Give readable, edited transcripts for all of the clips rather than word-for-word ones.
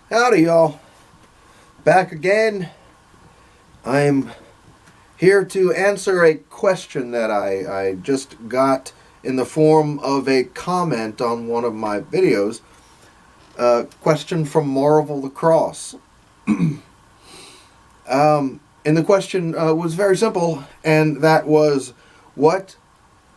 Howdy, y'all. Back again. I'm here to answer a question that I just got in the form of a comment on one of my videos. A question from Marvel the Cross. And the question was very simple, and that was, what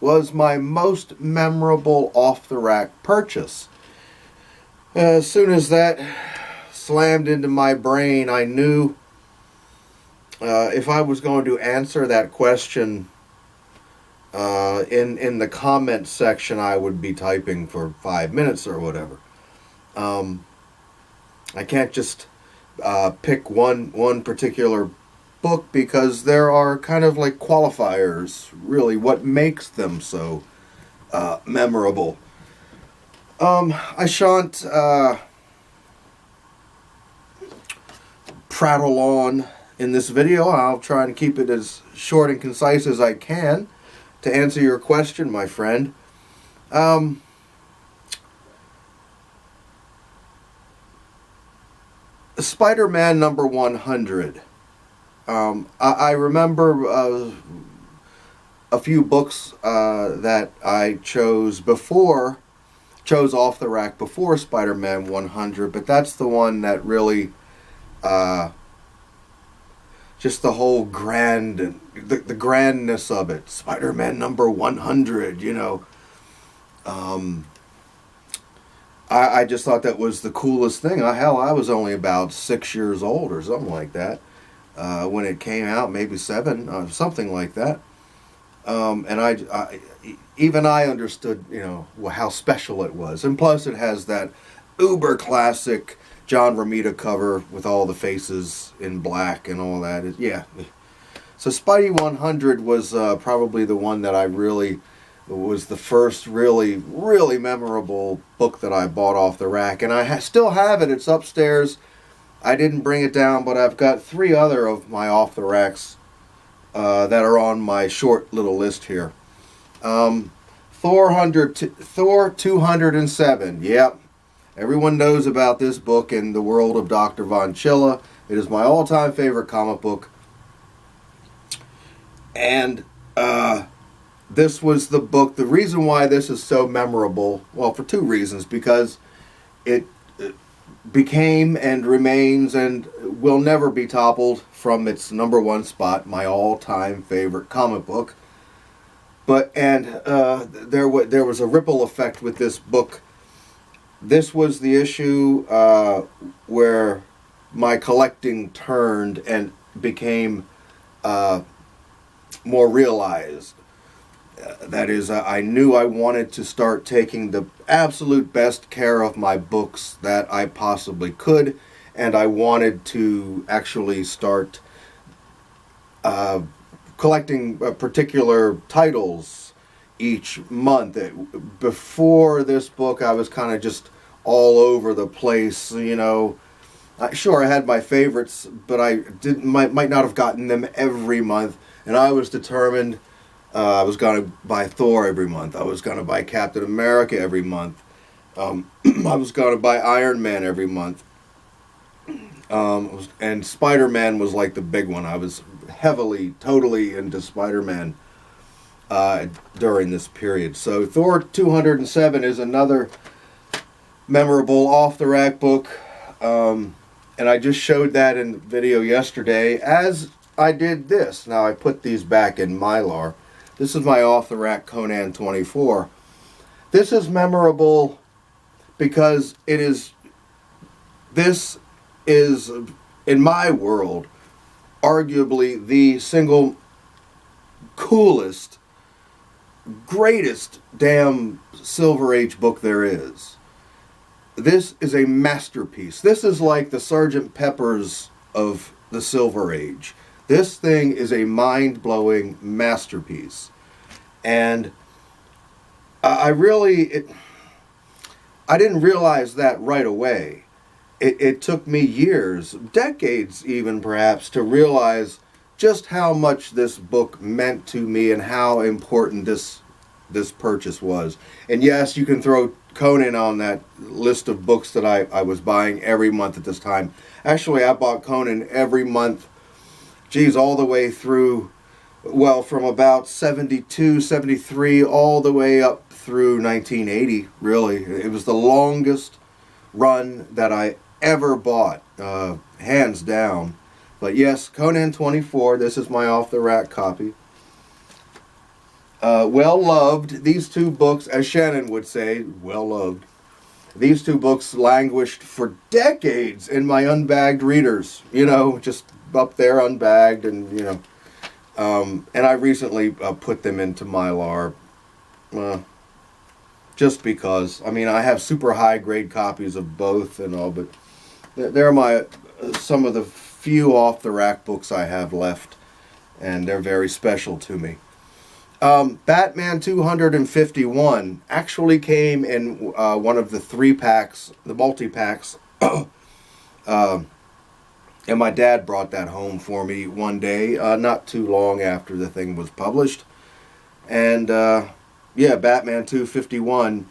was my most memorable off-the-rack purchase? As soon as that slammed into my brain, I knew if I was going to answer that question in the comment section, I would be typing for 5 minutes or whatever. I can't just pick one particular book, because there are kind of like qualifiers, really, what makes them so memorable. I shan't prattle on in this video. I'll try and keep it as short and concise as I can to answer your question, my friend. Spider-Man number 100. I remember a few books that I chose off the rack before Spider-Man 100, but that's the one that really, just the whole the grandness of it. Spider-Man number 100, you know. I just thought that was the coolest thing. Hell, I was only about 6 years old or something like that when it came out, maybe 7, something like that. And even I understood, you know, how special it was. And plus, it has that uber classic John Romita cover with all the faces in black and all that. Yeah. So Spidey 100 was probably the one that I really was the first really memorable book that I bought off the rack. And I still have it. It's upstairs. I didn't bring it down, but I've got 3 other of my off the racks that are on my short little list here. Thor 207. Yep. Everyone knows about this book in the world of Dr. Von Chilla. It is my all-time favorite comic book. And this was the book. The reason why this is so memorable, well, for 2 reasons. Because it became and remains and will never be toppled from its number 1 spot, my all-time favorite comic book. There was a ripple effect with this book. This was the issue where my collecting turned and became more realized. That is, I knew I wanted to start taking the absolute best care of my books that I possibly could, and I wanted to actually start collecting particular titles each month. Before this book, I was kind of just all over the place, you know. Sure, I had my favorites, but I might not have gotten them every month, and I was determined. I was going to buy Thor every month. I was going to buy Captain America every month. I was going to buy Iron Man every month. And Spider-Man was like the big one. I was totally into Spider-Man during this period. So Thor 207 is another memorable off-the-rack book. And I just showed that in the video yesterday, as I did this. Now, I put these back in Mylar. This is my off-the-rack Conan 24. This is memorable because this is, in my world, arguably the single coolest, greatest damn Silver Age book there is. This is a masterpiece. This is like the Sgt. Pepper's of the Silver Age. This thing is a mind-blowing masterpiece. And I didn't realize that right away. It took me years, decades even perhaps, to realize just how much this book meant to me and how important this this purchase was. And yes, you can throw Conan on that list of books that I was buying every month at this time. Actually, I bought Conan every month, geez, all the way through, well, from about 72, 73, all the way up through 1980, really. It was the longest run that I ever bought, hands down. But yes, Conan 24, this is my off-the-rack copy. Well loved. These two books, as Shannon would say, well loved. These two books languished for decades in my unbagged readers. You know, just up there unbagged, and you know. And I recently put them into Mylar. Just because. I mean, I have super high grade copies of both and all, but they're my some of the few off the rack books I have left, and they're very special to me. Batman 251 actually came in one of the 3-packs, the multi-packs, and my dad brought that home for me one day, not too long after the thing was published. And yeah, Batman 251,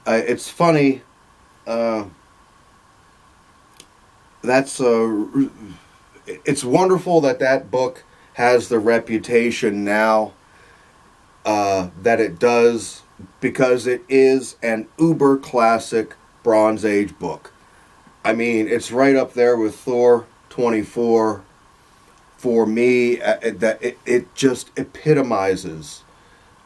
it's funny, it's wonderful that book has the reputation now that it does, because it is an uber classic Bronze Age book. I mean, it's right up there with Thor 24 for me. It just epitomizes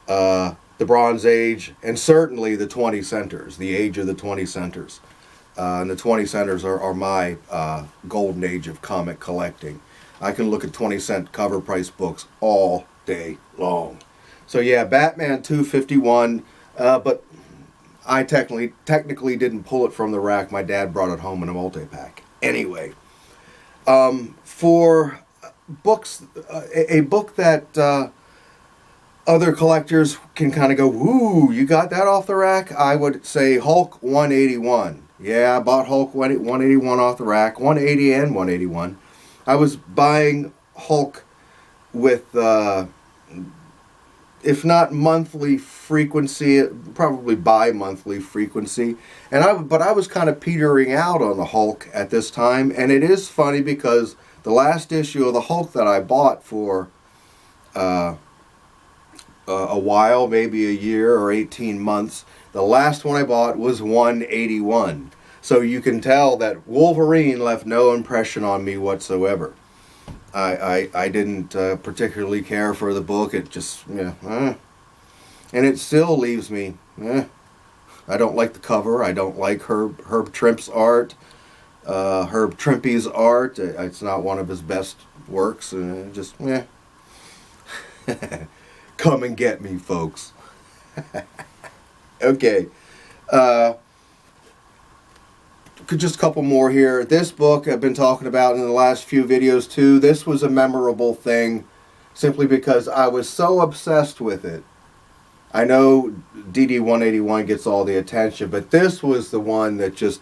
the Bronze Age, and certainly the 20 centers, the age of the 20 centers. And the 20 centers are my golden age of comic collecting. I can look at 20-cent cover price books all day long. So yeah, Batman 251, but I technically didn't pull it from the rack. My dad brought it home in a multi-pack. Anyway, for books, a book that other collectors can kind of go, "Ooh, you got that off the rack?" I would say Hulk 181. Yeah, I bought Hulk 181 off the rack, 180 and 181. I was buying Hulk with, if not monthly frequency, probably bi-monthly frequency. But I was kind of petering out on the Hulk at this time. And it is funny because the last issue of the Hulk that I bought for a while, maybe a year or 18 months, the last one I bought was 181. So you can tell that Wolverine left no impression on me whatsoever. I didn't particularly care for the book. It just, and it still leaves me, I don't like the cover. I don't like Herb Trimp's art. Herb Trimpe's art. It's not one of his best works. Just, come and get me, folks. Okay. Just a couple more here. This book I've been talking about in the last few videos too. This was a memorable thing simply because I was so obsessed with it. I know DD 181 gets all the attention, but this was the one that just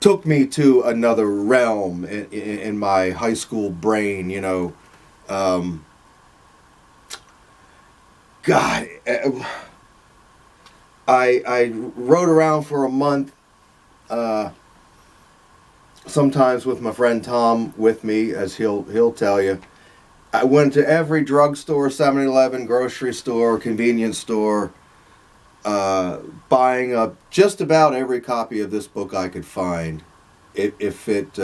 took me to another realm in my high school brain, you know. God, I rode around for a month, sometimes with my friend Tom with me, as he'll tell you. I went to every drugstore, 7-Eleven, grocery store, convenience store, buying up just about every copy of this book I could find. If it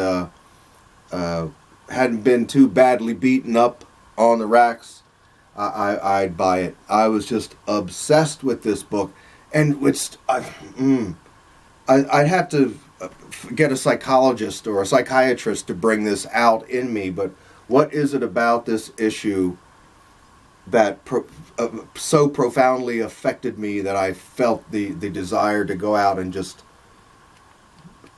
hadn't been too badly beaten up on the racks, I'd buy it. I was just obsessed with this book. And I'd have to get a psychologist or a psychiatrist to bring this out in me, but what is it about this issue that so profoundly affected me that I felt the desire to go out and just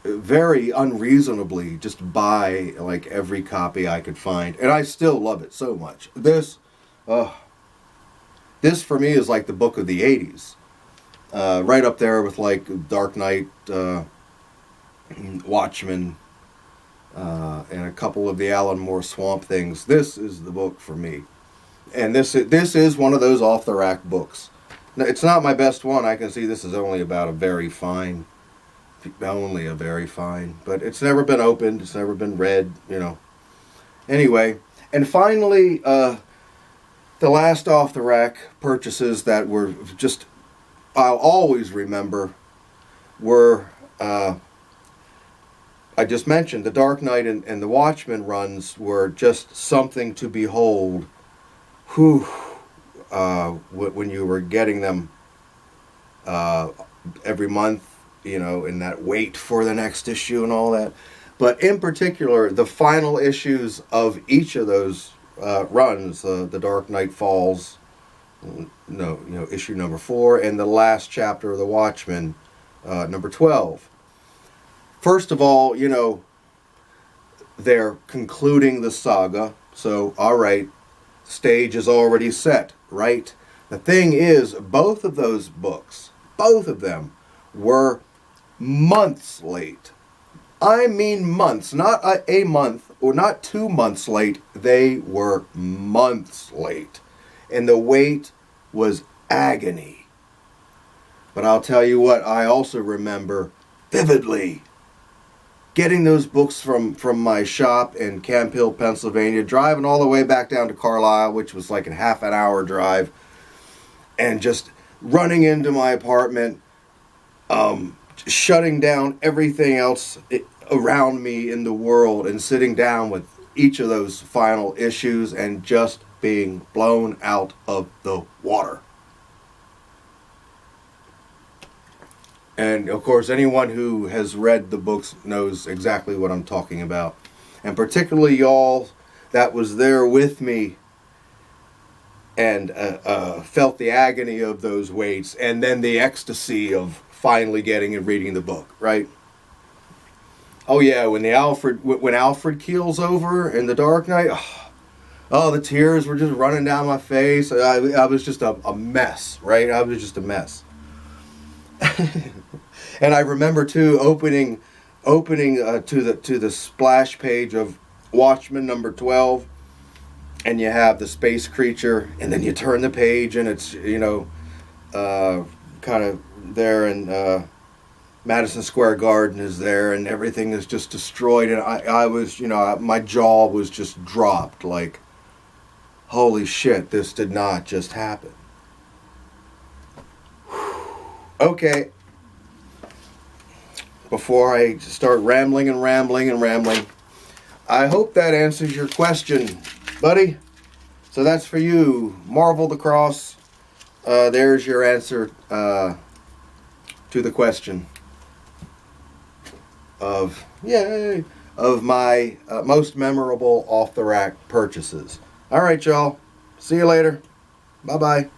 very unreasonably just buy like every copy I could find? And I still love it so much. This for me is like the book of the 80s. Right up there with like Dark Knight, Watchmen, and a couple of the Alan Moore Swamp Things. This is the book for me. And this is one of those off the rack books. It's not my best one. I can see this is only about a very fine, but it's never been opened. It's never been read, Anyway, and finally, the last off the rack purchases that were just, I'll always remember, were, I just mentioned, the Dark Knight and the Watchmen runs were just something to behold. Whew. When you were getting them every month, in that wait for the next issue and all that. But in particular, the final issues of each of those runs, The Dark Knight Falls, issue number 4, and the last chapter of The Watchmen, number 12. First of all, they're concluding the saga, so all right, stage is already set, right? The thing is, both of those books, both of them, were months late. I mean months, not a month or not 2 months late. They were months late. And the wait was agony. But I'll tell you what, I also remember vividly getting those books from my shop in Camp Hill, Pennsylvania, driving all the way back down to Carlisle, which was like a half an hour drive, and just running into my apartment, shutting down everything else around me in the world, and sitting down with each of those final issues and just being blown out of the water. And, of course, anyone who has read the books knows exactly what I'm talking about. And particularly y'all that was there with me and felt the agony of those waits and then the ecstasy of finally getting and reading the book, right? Oh, yeah, when Alfred keels over in The Dark Knight, oh, the tears were just running down my face. I was just a mess, right? I was just a mess. And I remember too opening to the splash page of Watchmen number 12, and you have the space creature, and then you turn the page and it's kind of there, and Madison Square Garden is there, and everything is just destroyed, and I was my jaw was just dropped, like, holy shit, this did not just happen. Okay. Before I start rambling, I hope that answers your question, buddy. So that's for you, Marvel the Cross. There's your answer to the question of my most memorable off the rack purchases. All right, y'all. See you later. Bye-bye.